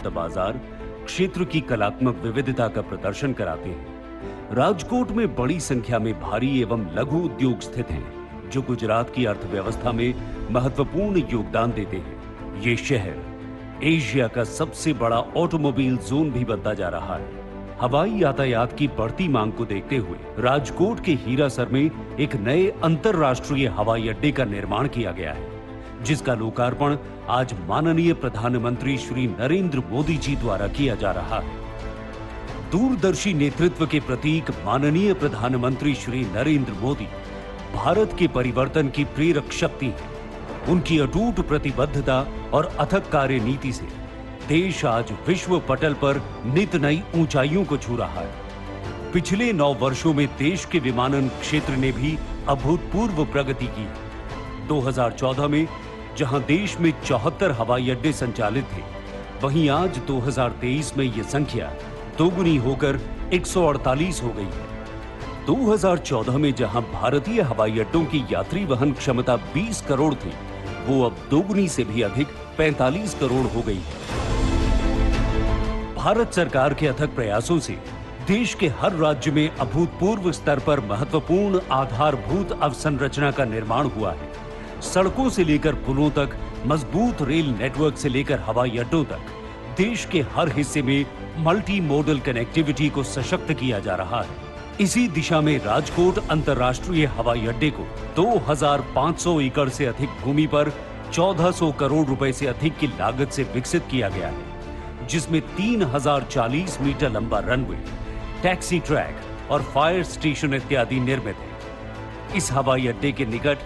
मुक्त बाजार क्षेत्र की कलात्मक विविधता का प्रदर्शन कराते हैं। राजकोट में बड़ी संख्या में भारी एवं लघु उद्योग स्थित हैं, जो गुजरात की अर्थव्यवस्था में महत्वपूर्ण योगदान देते हैं। ये शहर एशिया का सबसे बड़ा ऑटोमोबाइल जोन भी बनता जा रहा है। हवाई यातायात की बढ़ती मांग को देखते हुए राजकोट के हीरासर में एक नए अंतरराष्ट्रीय हवाई अड्डे का निर्माण किया गया है, जिसका लोकार्पण आज माननीय प्रधानमंत्री श्री नरेंद्र मोदी जी द्वारा किया जा रहा है। दूरदर्शी नेतृत्व के प्रतीक माननीय प्रधानमंत्री श्री नरेंद्र मोदी भारत के परिवर्तन की प्रेरक शक्ति है। उनकी अटूट प्रतिबद्धता और अथक कार्य नीति से देश आज विश्व पटल पर नित नई ऊंचाइयों को छू रहा है। पिछले 9 वर्षों में देश के विमानन क्षेत्र ने भी अभूतपूर्व प्रगति की। 2014 में जहां देश में 74 हवाई अड्डे संचालित थे, वहीं आज 2023 में यह संख्या दोगुनी होकर 148 हो गई है। 2014 में जहां भारतीय हवाई अड्डों की यात्री वहन क्षमता 20 करोड़ थी, वो अब दोगुनी से भी अधिक 45 करोड़ हो गई है। भारत सरकार के अथक प्रयासों से देश के हर राज्य में अभूतपूर्व स्तर पर महत्वपूर्ण आधारभूत अवसंरचना का निर्माण हुआ है। सड़कों से लेकर पुलों तक, मजबूत रेल नेटवर्क से लेकर हवाई अड्डों तक, देश के हर हिस्से में मल्टी मोडल कनेक्टिविटी को सशक्त किया जा रहा है। इसी दिशा में राजकोट अंतर्राष्ट्रीय हवाई अड्डे को 2500 एकड़ से अधिक भूमि पर 1400 करोड़ रुपए से अधिक की लागत से विकसित किया गया है, जिसमें 3040 मीटर लंबा रनवे, टैक्सी ट्रैक और फायर स्टेशन इत्यादि निर्मित है। इस हवाई अड्डे के निकट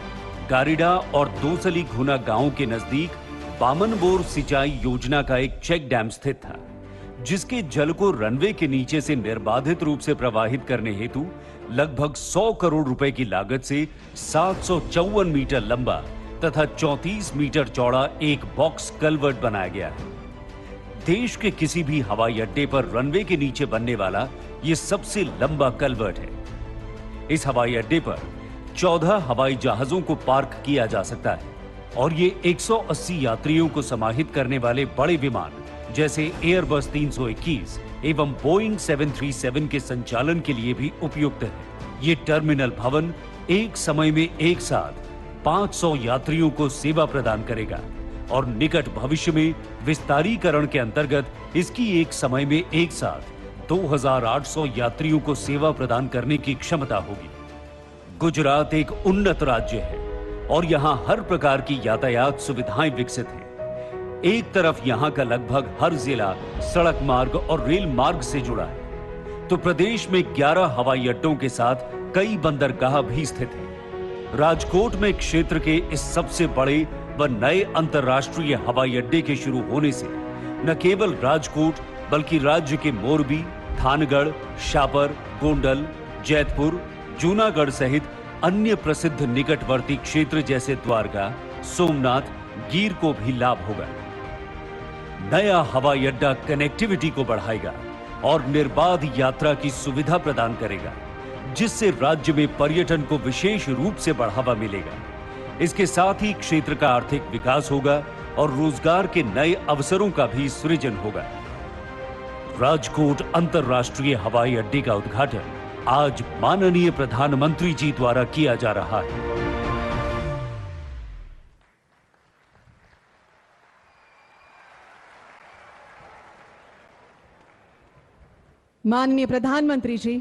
गारिडा और दोसली घुना गांव के नजदीक बामनबोर सिंचाई योजना का एक चेक डैम स्थित था, जिसके जल को रनवे के नीचे से निर्बाधित रूप से प्रवाहित करने हेतु लगभग 100 करोड़ रुपए की लागत से 754 मीटर लंबा तथा 34 मीटर चौड़ा एक बॉक्स कल्वर्ट बनाया गया है। देश के किसी भी हवाई अड्डे पर रनवे के नीचे बनने वाला यह सबसे लंबा कल्वर्ट है। इस हवाई अड्डे पर 14 हवाई जहाजों को पार्क किया जा सकता है और ये 180 यात्रियों को समाहित करने वाले बड़े विमान जैसे एयरबस 321 एवं बोइंग 737 के संचालन के लिए भी उपयुक्त है। ये टर्मिनल भवन एक समय में एक साथ 500 यात्रियों को सेवा प्रदान करेगा और निकट भविष्य में विस्तारीकरण के अंतर्गत इसकी एक समय में एक साथ 2800 यात्रियों को सेवा प्रदान करने की क्षमता होगी। गुजरात एक उन्नत राज्य है और यहाँ हर प्रकार की यातायात सुविधाएं विकसित हैं। एक तरफ यहाँ का लगभग हर जिला सड़क मार्ग और रेल मार्ग से जुड़ा है, तो प्रदेश में 11 हवाई अड्डों के साथ कई बंदरगाह भी स्थित हैं। राजकोट में क्षेत्र के इस सबसे बड़े व नए अंतर्राष्ट्रीय हवाई अड्डे के शुरू होने से न केवल राजकोट बल्कि राज्य के मोरबी, थानगढ़, शापर, गोंडल, जैतपुर, जूनागढ़ सहित अन्य प्रसिद्ध निकटवर्ती क्षेत्र जैसे द्वारका, सोमनाथ, गिर को भी लाभ होगा। नया हवाई अड्डा कनेक्टिविटी को बढ़ाएगा और निर्बाध यात्रा की सुविधा प्रदान करेगा, जिससे राज्य में पर्यटन को विशेष रूप से बढ़ावा मिलेगा। इसके साथ ही क्षेत्र का आर्थिक विकास होगा और रोजगार के नए अवसरों का भी सृजन होगा। राजकोट अंतर्राष्ट्रीय हवाई अड्डे का उद्घाटन आज माननीय प्रधानमंत्री जी द्वारा किया जा रहा है। माननीय प्रधानमंत्री जी,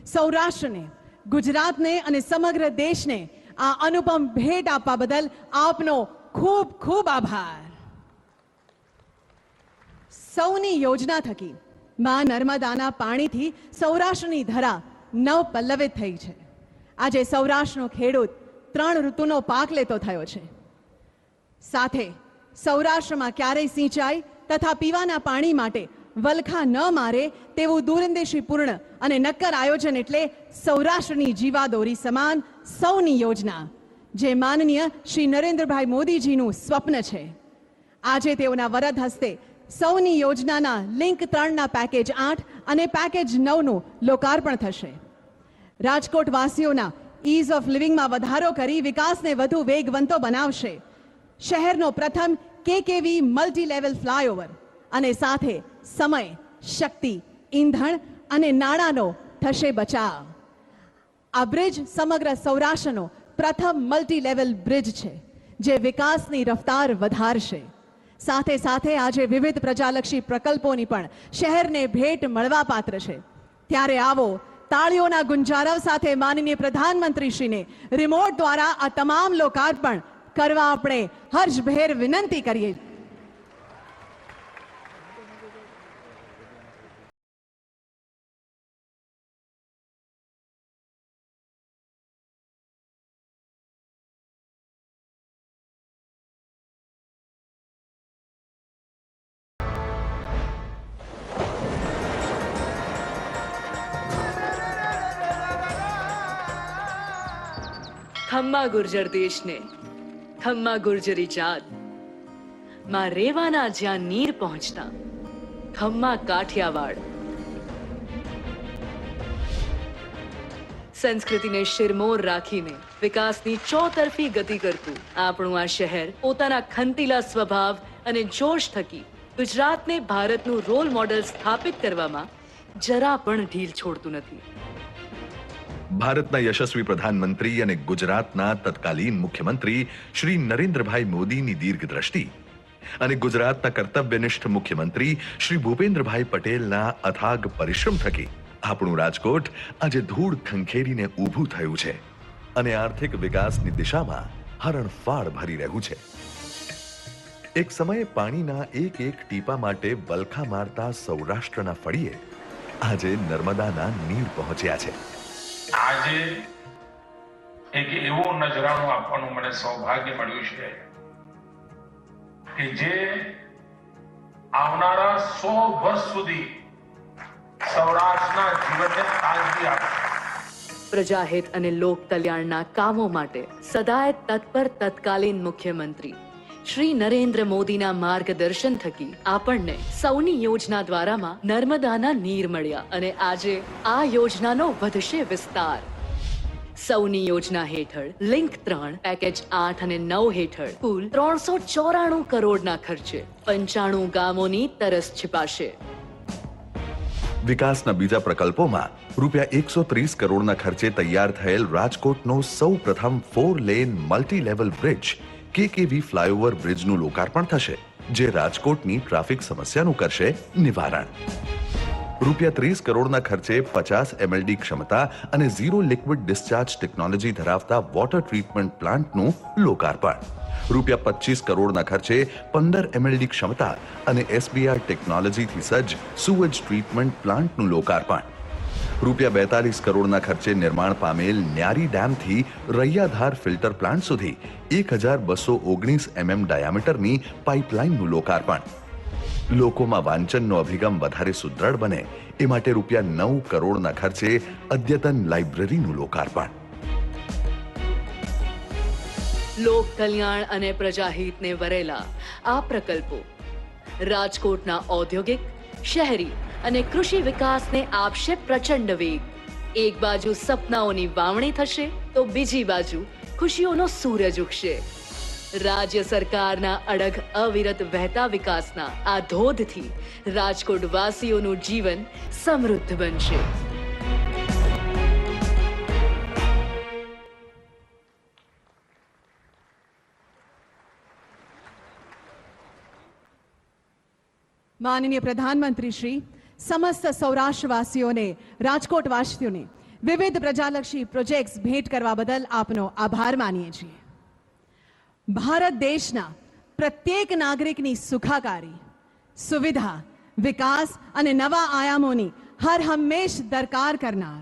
सौराष्ट्र ने, गुजरात ने અને સમગ્ર દેશને આ અનુપમ ભેટ આપવા બદલ આપનો ખૂબ ખૂબ આભાર। સૌની યોજના થકી માં નર્મદાના પાણીથી સૌરાષ્ટ્રની ધરા નવ પલ્લવિત થઈ છે। આજે સૌરાષ્ટ્રનો ખેડૂત 3 ઋતુનો પાક લેતો થયો છે। સાથે સૌરાષ્ટ્રમાં ક્યારેય સિંચાઈ તથા પીવાના પાણી માટે વલખા ન મારે તેવું દૂરંદેશીપૂર્ણ અને નક્કર આયોજન એટલે સૌરાષ્ટ્રની જીવાદોરી સમાન સૌની યોજના, જે માનનીય શ્રી નરેન્દ્રભાઈ મોદીજીનું સ્વપ્ન છે। આજે તેઓના વરદ હસ્તે સૌની યોજનાના લિંક 3ના પેકેજ 8 અને પેકેજ 9નું લોકાર્પણ થશે। રાજકોટ વાસીઓના ઇઝ ઓફ લિવિંગમાં વધારો કરી વિકાસને વધુ વેગવંતો બનાવશે। શહેરનો પ્રથમ કેકેવી મલ્ટી લેવલ ફ્લાયઓવર અને સાથે સમય, શક્તિ, ઈંધણ અને નાણાંનો થશે બચાવ. આ બ્રિજ સમગ્ર સૌરાષ્ટ્રનો પ્રથમ મલ્ટી લેવલ બ્રિજ છે, જે વિકાસની રફતાર વધારશે. સાથે સાથે આજે વિવિધ પ્રજાલક્ષી પ્રકલ્પોની પણ શહેરને ભેટ મળવા પાત્ર છે. ત્યારે આવો તાળીઓના ગુંજારવ સાથે માનનીય પ્રધાનમંત્રીશ્રીને રિમોટ દ્વારા આ તમામ લોકાર્પણ કરવા આપણે હર્ષભેર વિનંતી કરીએ. ખમ્મા ગુર્જર દેશને ખમ્મા ગુર્જરી જાત માં રેવાના જ્યાં નીર પહોંચતા ખમ્મા કાઠિયાવાડ. સંસ્કૃતિને શિરમોર રાખીને વિકાસની ચોતરફી ગતિ કરતું આપણું આ શહેર પોતાના ખંતીલા સ્વભાવ અને જોશ થકી ગુજરાતને ભારતનું રોલ મોડેલ સ્થાપિત કરવામાં જરા પણ ઢીલ છોડતું નથી. ભારતના યશસ્વી પ્રધાનમંત્રી અને ગુજરાતના તત્કાલીન મુખ્યમંત્રી શ્રી નરેન્દ્રભાઈ મોદીની દીર્ઘ દ્રષ્ટિ અને ગુજરાતના કર્તવ્યનિષ્ઠ મુખ્યમંત્રી શ્રી ભૂપેન્દ્રભાઈ પટેલના અથાગ પરિશ્રમ થકી આપણું રાજકોટ આજે ધૂળ ખંખેરીને ઊભું થયું છે અને આર્થિક વિકાસની દિશામાં હરણફાળ ભરી રહ્યું છે. એક સમયે પાણીના એક એક ટીપા માટે વલખા મારતા સૌરાષ્ટ્રના ફળીએ આજે નર્મદાના નીર પહોંચ્યા છે. આજે એક એવો નજરાણો આપવાનું મને સૌભાગ્ય મળ્યું છે કે જે આવનારા 100 વર્ષ સુધી સૌરાષ્ટ્રના જીવનને તાજગી આપશે. પ્રજાહિત અને લોક કલ્યાણના કામો માટે સદાય તત્પર તત્કાલીન મુખ્યમંત્રી શ્રી નરેન્દ્ર મોદીના માર્ગદર્શન થકી આપણને સૌની યોજના દ્વારામાં નર્મદાના નીર મળ્યા અને આજે આ યોજનાનો વધશે વિસ્તાર. સૌની યોજના હેઠળ લિંક 3 પેકેજ 8 અને 9 હેઠળ કુલ 394 કરોડના ખર્ચે 95 ગામોની તરસ छिपाશે. વિકાસના બીજા પ્રકલ્પોમાં રૂપિયા 130 કરોડના ખર્ચે તૈયાર થયેલ રાજકોટનો સૌ પ્રથમ 4 lane multi level bridge KKV flyover બ્રિજનું લોકાર્પણ થશે, જે રાજકોટની ટ્રાફિક સમસ્યાનું કરશે નિવારણ. રૂપિયા 30 કરોડના ખર્ચે 50 MLD ક્ષમતા અને ઝીરો લિક્વિડ ડિસ્ચાર્જ ટેકનોલોજી ધરાવતા વોટર ટ્રીટમેન્ટ પ્લાન્ટનું લોકાર્પણ. રૂપિયા 25 કરોડના ખર્ચે 15 MLD ક્ષમતા અને SBR ટેકનોલોજીથી સજ્જ સુવેજ ટ્રીટમેન્ટ પ્લાન્ટનું લોકાર્પણ. રૂપિયા 42 કરોડના ખર્ચે નિર્માણ પામેલ ન્યારી ડેમથી રૈયાધાર ફિલ્ટર પ્લાન્ટ સુધી 1219 mm ડાયામીટરની પાઇપલાઇનનું લોકાર્પણ. લોકોમાં વાંચનનો અભિગમ વધારે સુદ્રઢ બને એ માટે રૂપિયા 9 કરોડના ખર્ચે અદ્યતન લાઇબ્રેરીનું લોકાર્પણ. લોક કલ્યાણ અને પ્રજાહિતને વરેલા આ પ્રકલ્પો રાજકોટના ઔદ્યોગિક, શહેરી અને કૃષિ વિકાસને આપશે પ્રચંડ વેગ. એક બાજુ સપનાઓની વાવણી થશે તો બીજી બાજુ ખુશીઓનો સૂરજ ઉગશે. રાજ્ય સરકારના અડગ અવિરત વહેતા વિકાસના આ ધોધથી રાજકોટ વાસીઓનું જીવન સમૃદ્ધ બનશે. માનનીય પ્રધાનમંત્રી શ્રી સમસ્ત સૌરાષ્ટ્રવાસીઓને, રાજકોટવાસીઓને વિવિધ પ્રજાલક્ષી પ્રોજેક્ટ્સ ભેટ કરવા બદલ આપનો આભાર માનીએ છીએ. ભારત દેશના પ્રત્યેક નાગરિકની સુખાકારી, સુવિધા, વિકાસ અને નવા આયામોની હર હંમેશ દરકાર કરનાર,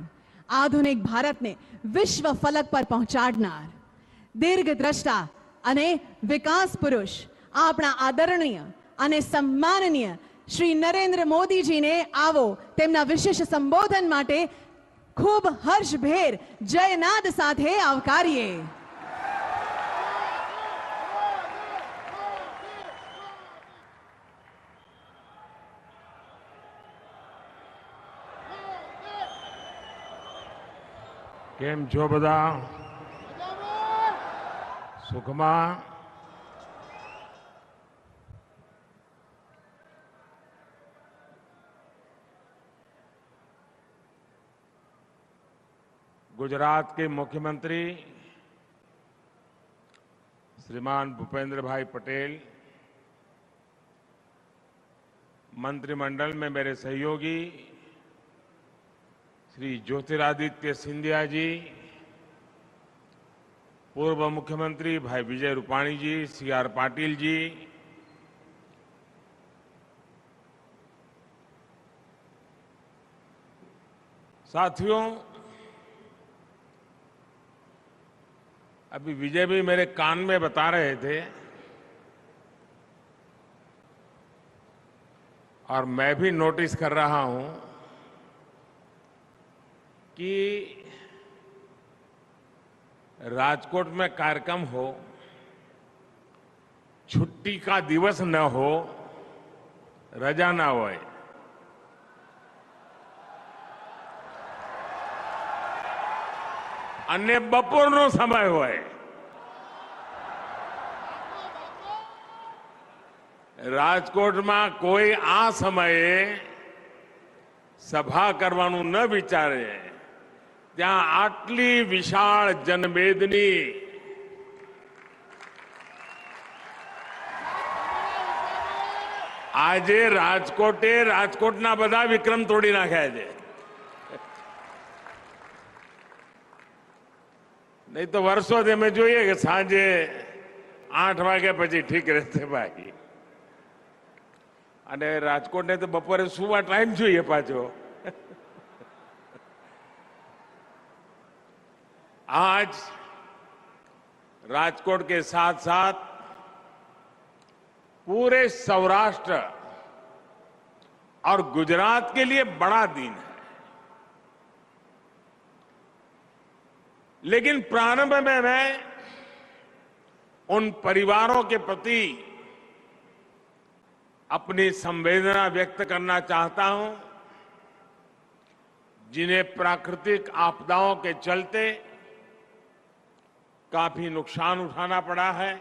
આધુનિક ભારતને વિશ્વ ફલક પર પહોંચાડનાર, દીર્ઘદ્રષ્ટા અને વિકાસ પુરુષ આપણા આદરણીય અને સન્માનનીય શ્રી નરેન્દ્ર મોદીજીને આવો તેમના વિશેષ સંબોધન માટે ખૂબ હર્ષભેર જયનાદ સાથે આવકારીએ. કેમ છો બધા? સુખમાં? गुजरात के मुख्यमंत्री श्रीमान भूपेंद्र भाई पटेल, मंत्रिमंडल में मेरे सहयोगी श्री ज्योतिरादित्य सिंधिया जी, पूर्व मुख्यमंत्री भाई विजय रूपाणी जी, सी.आर. पाटिल जी, साथियों, अभी विजय भी मेरे कान में बता रहे थे और मैं भी नोटिस कर रहा हूं कि राजकोट में कार्यक्रम हो, छुट्टी का दिवस न हो, रजा ना होए, અને બપોરનો સમય હોય, રાજકોટમાં કોઈ આ સમયે સભા કરવાનું ન વિચારે, ત્યાં આટલી વિશાળ જનમેદની આજે રાજકોટના બધા વિક્રમ તોડી નાખ્યા છે. नहीं तो वर्षों से मैं જોઈએ કે સાંજે 8 વાગ્યા પછી ઠીક રહેશે ભાઈ, અને રાજકોટને તો બપોરે સુવા ટાઈમ જોઈએ પાછો. आज राजकोट के साथ साथ पूरे सौराष्ट्र और गुजरात के लिए बड़ा दिन है. लेकिन प्रारंभ में मैं उन परिवारों के प्रति अपनी संवेदना व्यक्त करना चाहता हूं जिन्हें प्राकृतिक आपदाओं के चलते काफी नुकसान उठाना पड़ा है.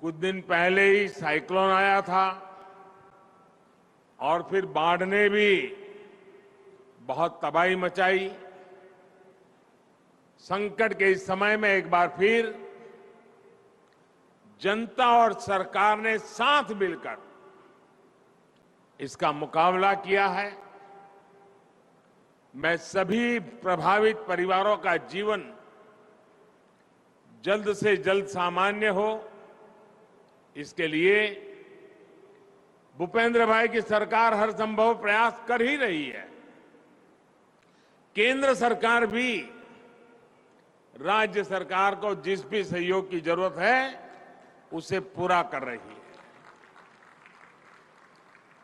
कुछ दिन पहले ही साइक्लोन आया था और फिर बाढ़ ने भी बहुत तबाही मचाई. संकट के इस समय में एक बार फिर जनता और सरकार ने साथ मिलकर इसका मुकाबला किया है. मैं सभी प्रभावित परिवारों का जीवन जल्द से जल्द सामान्य हो, इसके लिए भूपेंद्र भाई की सरकार हर संभव प्रयास कर ही रही है. केंद्र सरकार भी राज्य सरकार को जिस भी सहयोग की जरूरत है उसे पूरा कर रही है.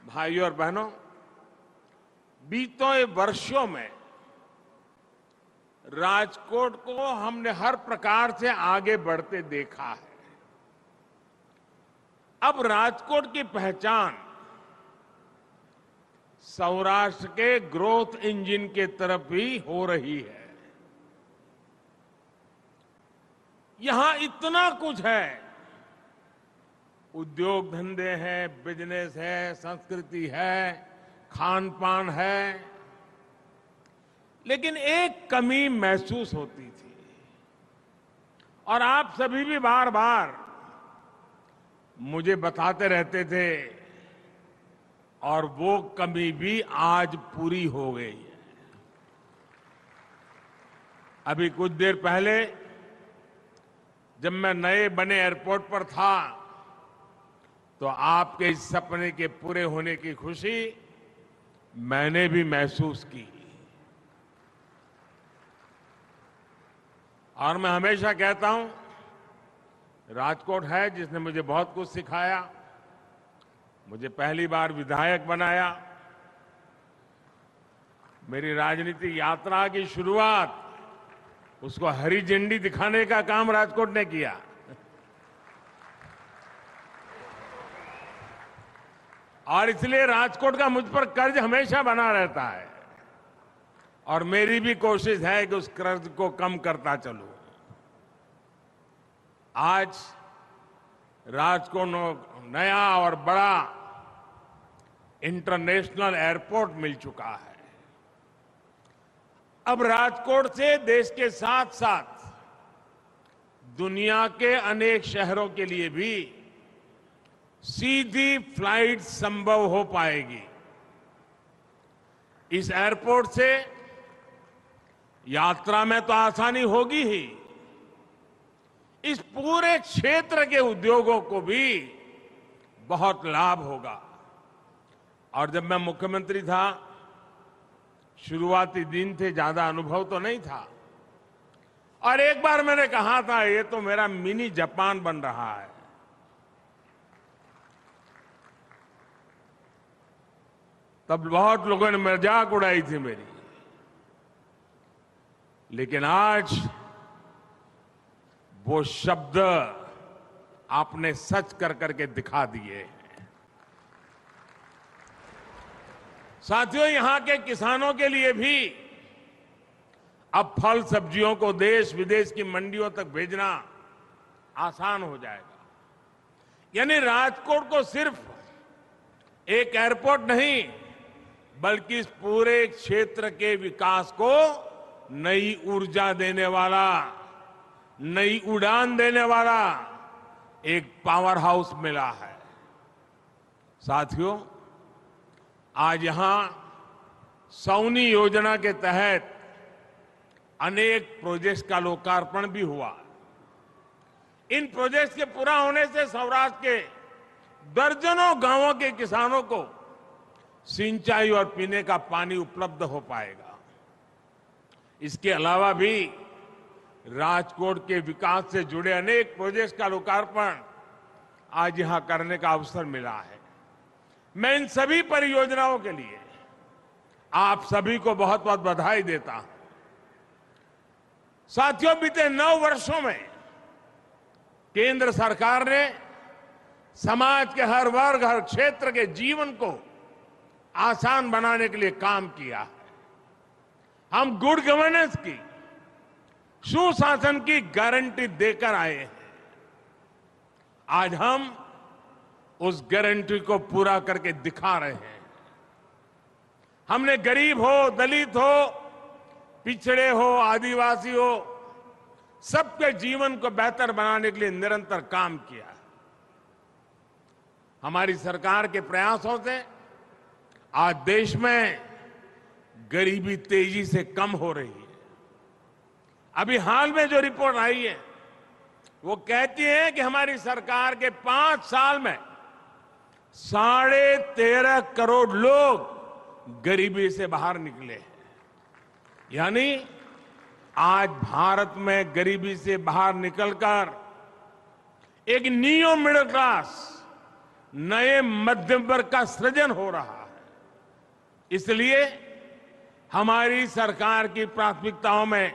भाइयों और बहनों, बीते वर्षों में राजकोट को हमने हर प्रकार से आगे बढ़ते देखा है. अब राजकोट की पहचान सौराष्ट्र के ग्रोथ इंजन के तरफ भी हो रही है. यहां इतना कुछ है, उद्योग धंधे हैं, बिजनेस है, संस्कृति है, खान पान है, लेकिन एक कमी महसूस होती थी और आप सभी भी बार बार मुझे बताते रहते थे और वो कमी भी आज पूरी हो गई है. अभी कुछ देर पहले जब मैं नए बने एयरपोर्ट पर था तो आपके इस सपने के पूरे होने की खुशी मैंने भी महसूस की. और मैं हमेशा कहता हूं, राजकोट है जिसने मुझे बहुत कुछ सिखाया. मुझे पहली बार विधायक बनाया. मेरी राजनीतिक यात्रा की शुरुआत उसको हरी झंडी दिखाने का काम राजकोट ने किया. और इसलिए राजकोट का मुझ पर कर्ज हमेशा बना रहता है और मेरी भी कोशिश है कि उस कर्ज को कम करता चलूं. आज राजकोट को नया और बड़ा इंटरनेशनल एयरपोर्ट मिल चुका है. अब राजकोट से देश के साथ साथ दुनिया के अनेक शहरों के लिए भी सीधी फ्लाइट संभव हो पाएगी। इस एयरपोर्ट से यात्रा में तो आसानी होगी ही, इस पूरे क्षेत्र के उद्योगों को भी बहुत लाभ होगा। और जब मैं मुख्यमंत्री था, शुरुआती दिन थे, ज्यादा अनुभव तो नहीं था, और एक बार मैंने कहा था ये तो मेरा मिनी जापान बन रहा है। तब बहुत लोगों ने मजाक उड़ाई थी मेरी, लेकिन आज वो शब्द आपने सच कर करके दिखा दिए हैं। साथियों, यहां के किसानों के लिए भी अब फल सब्जियों को देश विदेश की मंडियों तक भेजना आसान हो जाएगा। यानी राजकोट को सिर्फ एक एयरपोर्ट नहीं, बल्कि इस पूरे क्षेत्र के विकास को नई ऊर्जा देने वाला, नई उड़ान देने वाला एक पावर हाउस मिला है। साथियों, आज यहां सौनी योजना के तहत अनेक प्रोजेक्ट्स का लोकार्पण भी हुआ। इन प्रोजेक्ट्स के पूरा होने से सौराष्ट्र के दर्जनों गांवों के किसानों को सिंचाई और पीने का पानी उपलब्ध हो पाएगा। इसके अलावा भी राजकोट के विकास से जुड़े अनेक प्रोजेक्ट्स का लोकार्पण आज यहां करने का अवसर मिला है। मैं इन सभी परियोजनाओं के लिए आप सभी को बहुत बहुत बधाई देता हूं। साथियों, बीते 9 वर्षों में केंद्र सरकार ने समाज के हर वर्ग, हर क्षेत्र के जीवन को आसान बनाने के लिए काम किया है। हम गुड गवर्नेंस की, सुशासन की गारंटी देकर आए हैं। आज हम उस गारंटी को पूरा करके दिखा रहे हैं। हमने गरीब हो, दलित हो, पिछड़े हो, आदिवासी हो, सबके जीवन को बेहतर बनाने के लिए निरंतर काम किया है। हमारी सरकार के प्रयासों से आज देश में गरीबी तेजी से कम हो रही है। अभी हाल में जो रिपोर्ट आई है वो कहती है कि हमारी सरकार के 5 साल में 13.5 करोड़ लोग गरीबी से बाहर निकले हैं। यानी आज भारत में गरीबी से बाहर निकलकर एक नियो मिडिल क्लास, नए मध्यम वर्ग का सृजन हो रहा है। इसलिए हमारी सरकार की प्राथमिकताओं में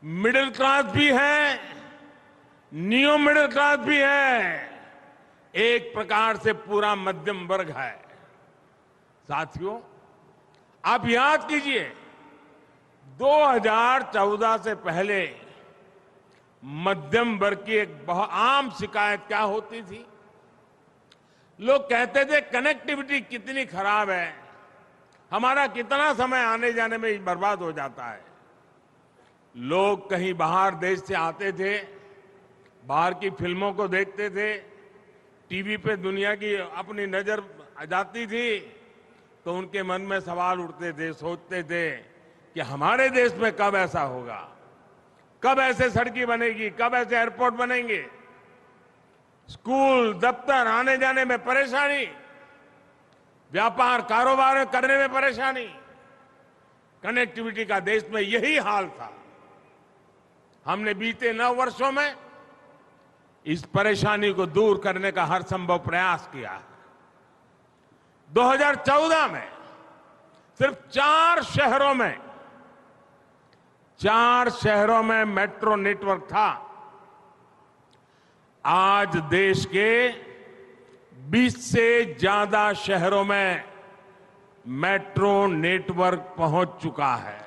मिडिल क्लास भी है, नियो मिडिल क्लास भी है, एक प्रकार से पूरा मध्यम वर्ग है। साथियों, आप याद कीजिए 2014 से पहले मध्यम वर्ग की एक बहुत आम शिकायत क्या होती थी? लोग कहते थे कनेक्टिविटी कितनी खराब है, हमारा कितना समय आने जाने में बर्बाद हो जाता है। लोग कहीं बाहर देश से आते थे, बाहर की फिल्मों को देखते थे, टीवी पे दुनिया की अपनी नजर जाती थी, तो उनके मन में सवाल उठते थे, सोचते थे कि हमारे देश में कब ऐसा होगा, कब ऐसे सड़कें बनेगी, कब ऐसे एयरपोर्ट बनेंगे। स्कूल, दफ्तर आने जाने में परेशानी, व्यापार कारोबार करने में परेशानी, कनेक्टिविटी का देश में यही हाल था। हमने बीते 9 वर्षों में इस परेशानी को दूर करने का हर संभव प्रयास किया। 2014 में सिर्फ 4 शहरों में मेट्रो नेटवर्क था। आज देश के 20 से ज्यादा शहरों में मेट्रो नेटवर्क पहुंच चुका है।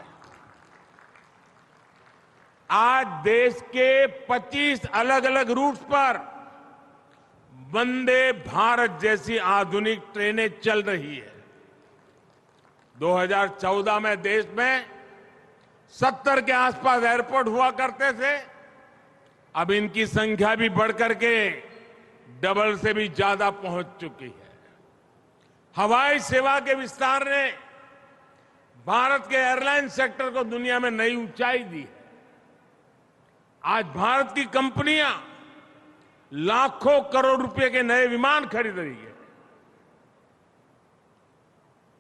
आज देश के 25 अलग अलग रूट्स पर वंदे भारत जैसी आधुनिक ट्रेनें चल रही है। 2014 में देश में 70 के आसपास एयरपोर्ट हुआ करते थे, अब इनकी संख्या भी बढ़कर के डबल से भी ज्यादा पहुंच चुकी है। हवाई सेवा के विस्तार ने भारत के एयरलाइन सेक्टर को दुनिया में नई ऊंचाई दी है। आज भारत की कंपनियां लाखों करोड़ रुपए के नए विमान खरीद रही है।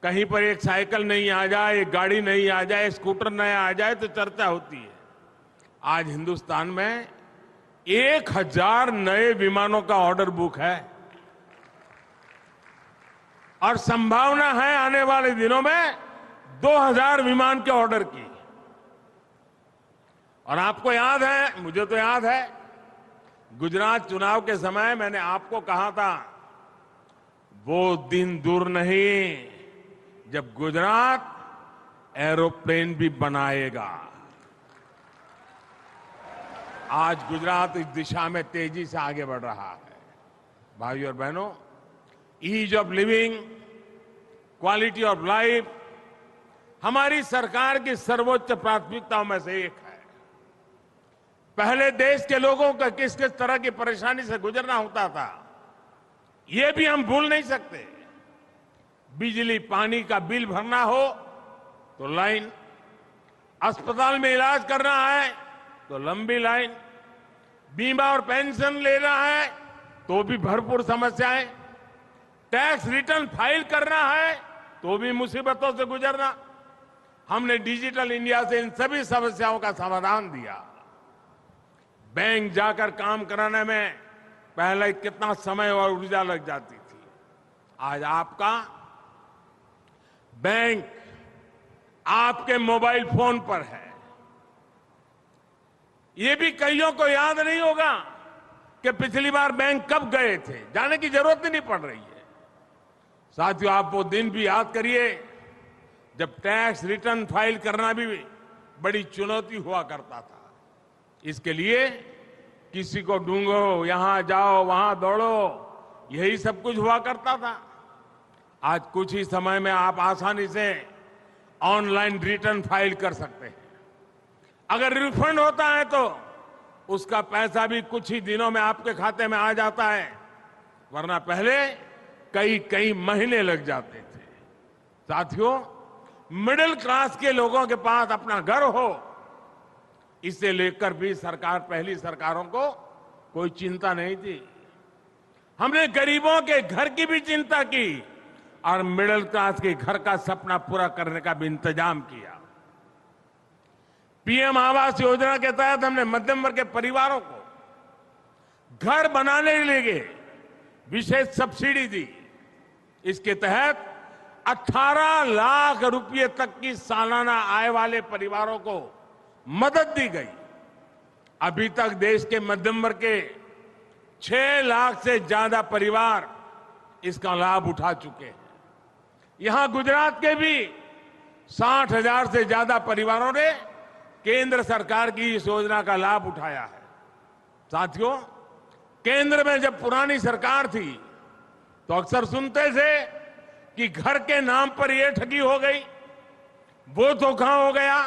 कहीं पर एक साइकिल नहीं आ जाए, एक गाड़ी नहीं आ जाए, स्कूटर नया आ जाए तो चर्चा होती है। आज हिंदुस्तान में 1000 नए विमानों का ऑर्डर बुक है और संभावना है आने वाले दिनों में 2000 विमान के ऑर्डर की। और आपको याद है, मुझे तो याद है, गुजरात चुनाव के समय मैंने आपको कहा था वो दिन दूर नहीं जब गुजरात एरोप्लेन भी बनाएगा। आज गुजरात इस दिशा में तेजी से आगे बढ़ रहा है। भाइयों और बहनों, ease of living, quality of life हमारी सरकार की सर्वोच्च प्राथमिकताओं में से एक है। पहले देश के लोगों का किस किस तरह की परेशानी से गुजरना होता था, ये भी हम भूल नहीं सकते। बिजली पानी का बिल भरना हो तो लाइन, अस्पताल में इलाज करना है तो लंबी लाइन, बीमा और पेंशन लेना है तो भी भरपूर समस्याएं, टैक्स रिटर्न फाइल करना है तो भी मुसीबतों से गुजरना। हमने डिजिटल इंडिया से इन सभी समस्याओं का समाधान दिया। बैंक जाकर काम कराने में पहले कितना समय और ऊर्जा लग जाती थी, आज आपका बैंक आपके मोबाइल फोन पर है। ये भी कईयों को याद नहीं होगा कि पिछली बार बैंक कब गए थे, जाने की जरूरत ही नहीं पड़ रही है। साथियों, आप वो दिन भी याद करिए जब टैक्स रिटर्न फाइल करना भी बड़ी चुनौती हुआ करता था। इसके लिए किसी को ढूंढो, यहां जाओ वहां दौड़ो, यही सब कुछ हुआ करता था। आज कुछ ही समय में आप आसानी से ऑनलाइन रिटर्न फाइल कर सकते हैं। अगर रिफंड होता है तो उसका पैसा भी कुछ ही दिनों में आपके खाते में आ जाता है, वरना पहले कई कई महीने लग जाते थे। साथियों, मिडिल क्लास के लोगों के पास अपना घर हो, इसे लेकर भी पहली सरकारों को कोई चिंता नहीं थी। हमने गरीबों के घर की भी चिंता की और मिडिल क्लास के घर का सपना पूरा करने का भी इंतजाम किया। पीएम आवास योजना के तहत हमने मध्यम वर्ग के परिवारों को घर बनाने के लिए विशेष सब्सिडी दी। इसके तहत 18 लाख रुपए तक की सालाना आय वाले परिवारों को मदद दी गई। अभी तक देश के मध्यम वर्ग के 6 लाख से ज्यादा परिवार इसका लाभ उठा चुके हैं। यहां गुजरात के भी 60,000 से ज्यादा परिवारों ने केंद्र सरकार की इस योजना का लाभ उठाया है। साथियों, केंद्र में जब पुरानी सरकार थी तो अक्सर सुनते थे कि घर के नाम पर यह ठगी हो गई, वो धोखा हो गया।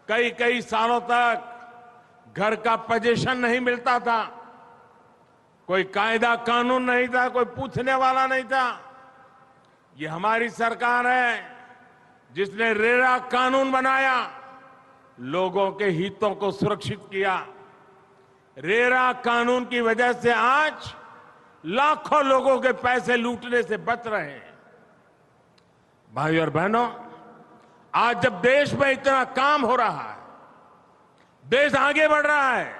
कई कई सालों तक घर का पोजीशन नहीं मिलता था, कोई कायदा कानून नहीं था, कोई पूछने वाला नहीं था। ये हमारी सरकार है जिसने रेरा कानून बनाया, लोगों के हितों को सुरक्षित किया। रेरा कानून की वजह से आज लाखों लोगों के पैसे लूटने से बच रहे हैं। भाइयों और बहनों, आज जब देश में इतना काम हो रहा है, देश आगे बढ़ रहा है,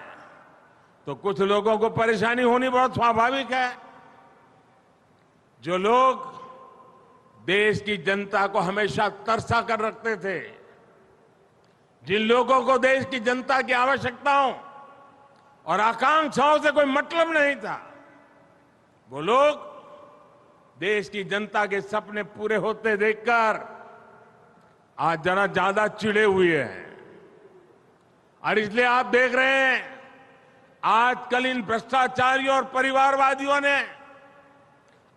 तो कुछ लोगों को परेशानी होनी बहुत स्वाभाविक है। जो लोग देश की जनता को हमेशा तरसा कर रखते थे, जिन लोगों को देश की जनता की आवश्यकताओं और आकांक्षाओं से कोई मतलब नहीं था, वो लोग देश की जनता के सपने पूरे होते देखकर आज जरा ज्यादा चिढ़े हुए हैं। और इसलिए आप देख रहे हैं आजकल इन भ्रष्टाचारियों और परिवारवादियों ने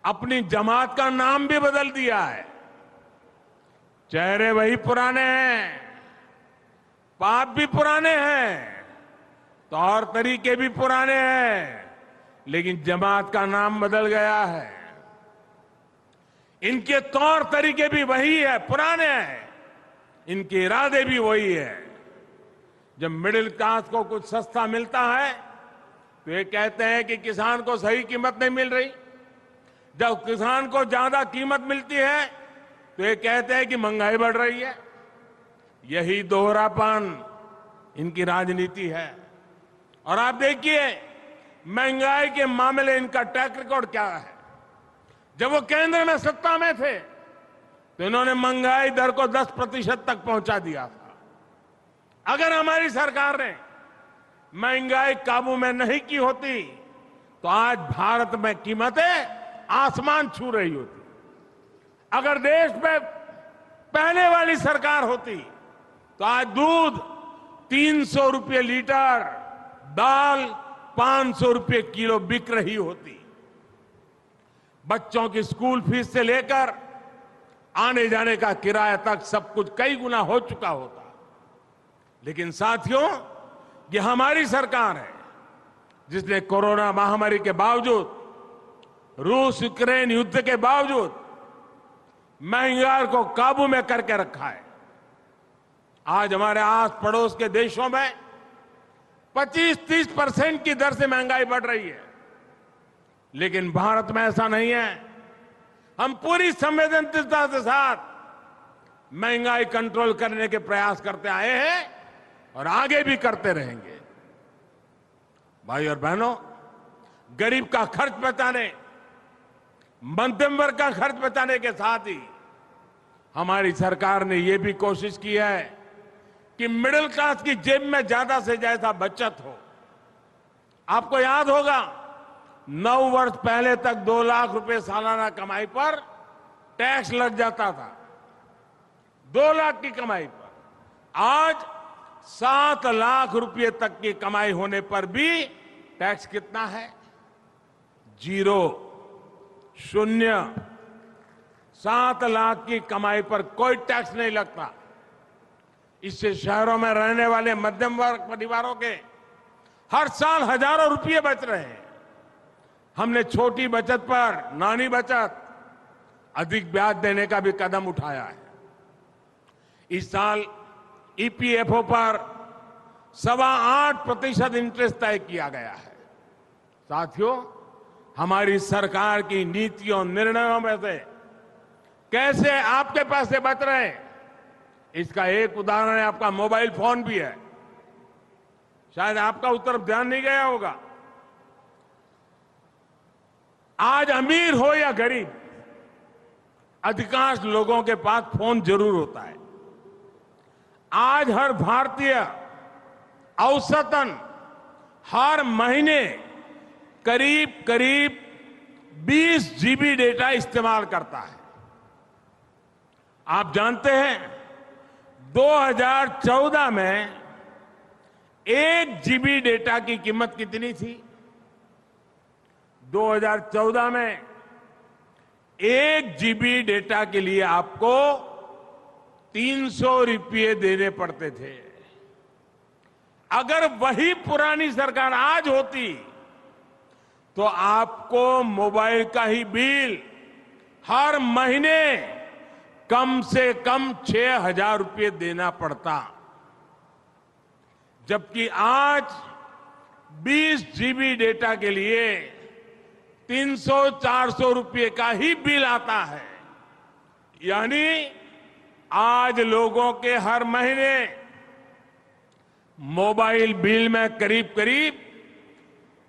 अपनी जमात का नाम भी बदल दिया है। चेहरे वही पुराने हैं, पाप भी पुराने हैं, तौर तरीके भी पुराने हैं, लेकिन जमात का नाम बदल गया है। इनके तौर तरीके भी वही है, पुराने हैं, इनके इरादे भी वही है। जब मिडिल क्लास को कुछ सस्ता मिलता है तो ये कहते हैं कि किसान को सही कीमत नहीं मिल रही। जब किसान को ज्यादा कीमत मिलती है तो ये कहते हैं कि महंगाई बढ़ रही है। यही दोहरापन इनकी राजनीति है। और आप देखिए महंगाई के मामले इनका ट्रैक रिकॉर्ड क्या है। जब वो केंद्र में सत्ता में थे तो इन्होंने महंगाई दर को 10% तक पहुंचा दिया था। अगर हमारी सरकार ने महंगाई काबू में नहीं की होती तो आज भारत में कीमतें आसमान छू रही होती। अगर देश में पहले वाली सरकार होती तो आज दूध 300 रुपये लीटर, दाल 500 रुपये किलो बिक रही होती। बच्चों की स्कूल फीस से लेकर आने जाने का किराया तक सब कुछ कई गुना हो चुका होता। लेकिन साथियों, ये हमारी सरकार है जिसने कोरोना महामारी के बावजूद, रूस यूक्रेन युद्ध के बावजूद महंगाई को काबू में करके रखा है। आज हमारे आस पड़ोस के देशों में 25-30% की दर से महंगाई बढ़ रही है, लेकिन भारत में ऐसा नहीं है। हम पूरी संवेदनशीलता के साथ महंगाई कंट्रोल करने के प्रयास करते आए हैं और आगे भी करते रहेंगे। भाई और बहनों, गरीब का खर्च बचाने, मध्यम वर्ग का खर्च बचाने के साथ ही हमारी सरकार ने यह भी कोशिश की है कि मिडिल क्लास की जेब में ज्यादा से ज्यादा बचत हो। आपको याद होगा 9 वर्ष पहले तक 2 लाख रुपए सालाना कमाई पर टैक्स लग जाता था। 2 लाख की कमाई पर आज 7 लाख रुपए तक की कमाई होने पर भी टैक्स कितना है? 0, 0। 7 लाख की कमाई पर कोई टैक्स नहीं लगता। इससे शहरों में रहने वाले मध्यम वर्ग परिवारों के हर साल हजारों रुपये बच रहे हैं। हमने छोटी बचत पर, नानी बचत, अधिक ब्याज देने का भी कदम उठाया है। इस साल ईपीएफओ पर 8.25% इंटरेस्ट तय किया गया है। साथियों, हमारी सरकार की नीतियों, निर्णयों में से कैसे आपके पैसे बच रहे हैं, इसका एक उदाहरण है आपका मोबाइल फोन भी है। शायद आपका उस तरफ ध्यान नहीं गया होगा। आज अमीर हो या गरीब, अधिकांश लोगों के पास फोन जरूर होता है। आज हर भारतीय औसतन हर महीने करीब 20 जीबी डेटा इस्तेमाल करता है। आप जानते हैं 2014 में 1 जीबी डेटा की कीमत कितनी थी? 2014 में 1 जीबी डेटा के लिए आपको 300 रुपये देने पड़ते थे। अगर वही पुरानी सरकार आज होती तो आपको मोबाइल का ही बिल हर महीने कम से कम 6,000 रुपये देना पड़ता। जबकि आज 20 जीबी डेटा के लिए 300-400 रुपये का ही बिल आता है। यानी आज लोगों के हर महीने मोबाइल बिल में करीब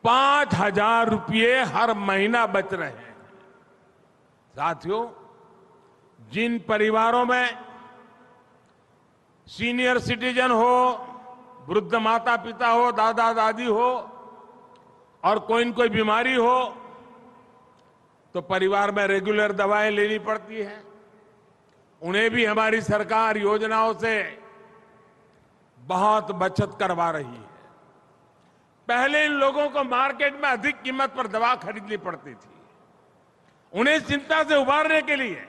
5,000 रुपये हर महीना बच रहे हैं। साथियों, जिन परिवारों में सीनियर सिटीजन हो, वृद्ध माता पिता हो, दादा दादी हो और कोई न कोई बीमारी हो तो परिवार में रेगुलर दवाएं लेनी पड़ती है। उन्हें भी हमारी सरकार योजनाओं से बहुत बचत करवा रही है। पहले इन लोगों को मार्केट में अधिक कीमत पर दवा खरीदनी पड़ती थी। उन्हें चिंता से उबारने के लिए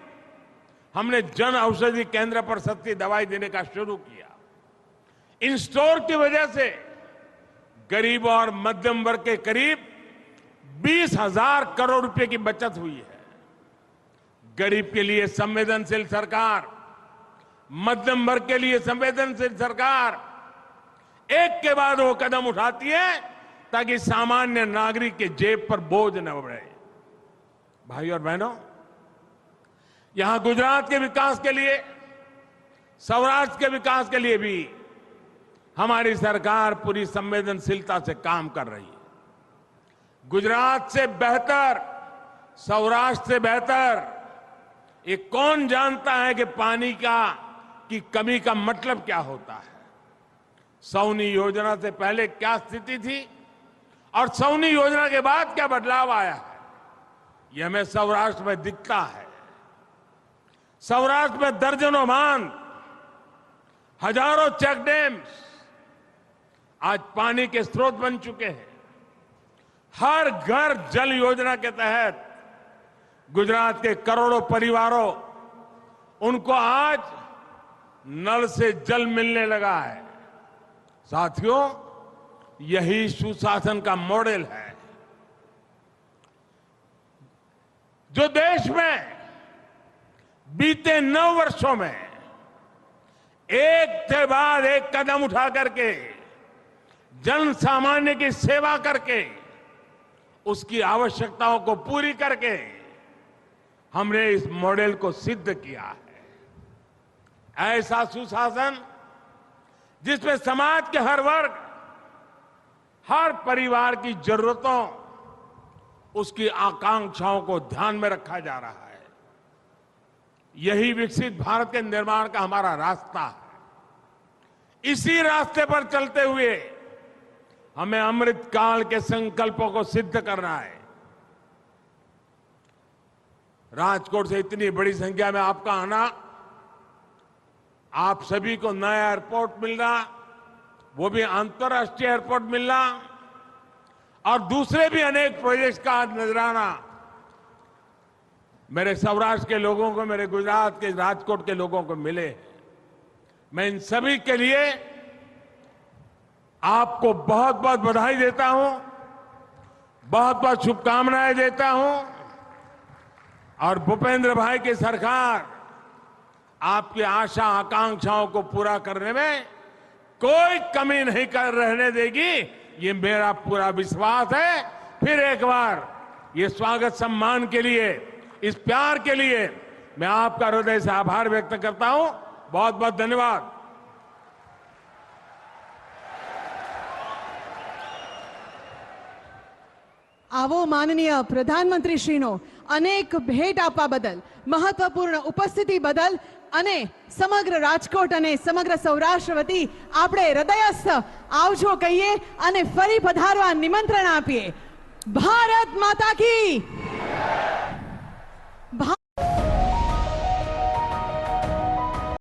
हमने जन औषधि केंद्र पर सस्ती दवाई देने का शुरू किया। इन स्टोर की वजह से गरीब और मध्यम वर्ग के करीब 20,000 करोड़ रुपए की बचत हुई है। गरीब के लिए संवेदनशील सरकार, मध्यम वर्ग के लिए संवेदनशील सरकार एक के बाद वो कदम उठाती है ताकि सामान्य नागरिक के जेब पर बोझ न बढ़े। भाई और बहनों, यहां गुजरात के विकास के लिए, सौराष्ट्र के विकास के लिए भी हमारी सरकार पूरी संवेदनशीलता से काम कर रही है। गुजरात से बेहतर, सौराष्ट्र से बेहतर ये कौन जानता है कि पानी की कमी का मतलब क्या होता है। सौनी योजना से पहले क्या स्थिति थी और सौनी योजना के बाद क्या बदलाव आया है, यह हमें सौराष्ट्र में दिखता है। सौराष्ट्र में दर्जनों बांध, हजारों चेक डैम्स आज पानी के स्रोत बन चुके हैं। हर घर जल योजना के तहत गुजरात के करोड़ों परिवारों, उनको आज नल से जल मिलने लगा है। साथियों, यही सुशासन का मॉडल है जो देश में बीते 9 वर्षों में एक के बाद एक कदम उठा करके जन सामान्य की सेवा करके उसकी आवश्यकताओं को पूरी करके हमने इस मॉडल को सिद्ध किया है। ऐसा सुशासन जिसमें समाज के हर वर्ग, हर परिवार की जरूरतों, उसकी आकांक्षाओं को ध्यान में रखा जा रहा है। यही विकसित भारत के निर्माण का हमारा रास्ता है। इसी रास्ते पर चलते हुए हमें अमृत काल के संकल्पों को सिद्ध करना है। राजकोट से इतनी बड़ी संख्या में आपका आना, आप सभी को नया एयरपोर्ट मिलना, वो भी अंतर्राष्ट्रीय एयरपोर्ट मिलना, और दूसरे भी अनेक प्रोजेक्ट का नजराना मेरे सौराष्ट्र के लोगों को, मेरे गुजरात के राजकोट के लोगों को मिले। मैं इन सभी के लिए आपको बहुत बहुत बधाई देता हूं, बहुत बहुत शुभकामनाएं देता हूं। और भूपेंद्र भाई की सरकार आपकी आशा आकांक्षाओं को पूरा करने में कोई कमी नहीं कर रहने देगी, ये मेरा पूरा विश्वास है। फिर एक बार ये स्वागत सम्मान के लिए, इस प्यार के लिए मैं आपका हृदय से आभार व्यक्त करता हूं। बहुत बहुत धन्यवाद। આવો માનનીય પ્રધાનમંત્રીશ્રીનો અનેક ભેટ આપવા બદલ, મહત્વપૂર્ણ ઉપસ્થિતિ બદલ અને સમગ્ર રાજકોટ અને સમગ્ર સૌરાષ્ટ્ર વતી આપણે હૃદયસ્થ આવજો કહીએ અને ફરી પધારવા નિમંત્રણ આપીએ। ભારત માતા કી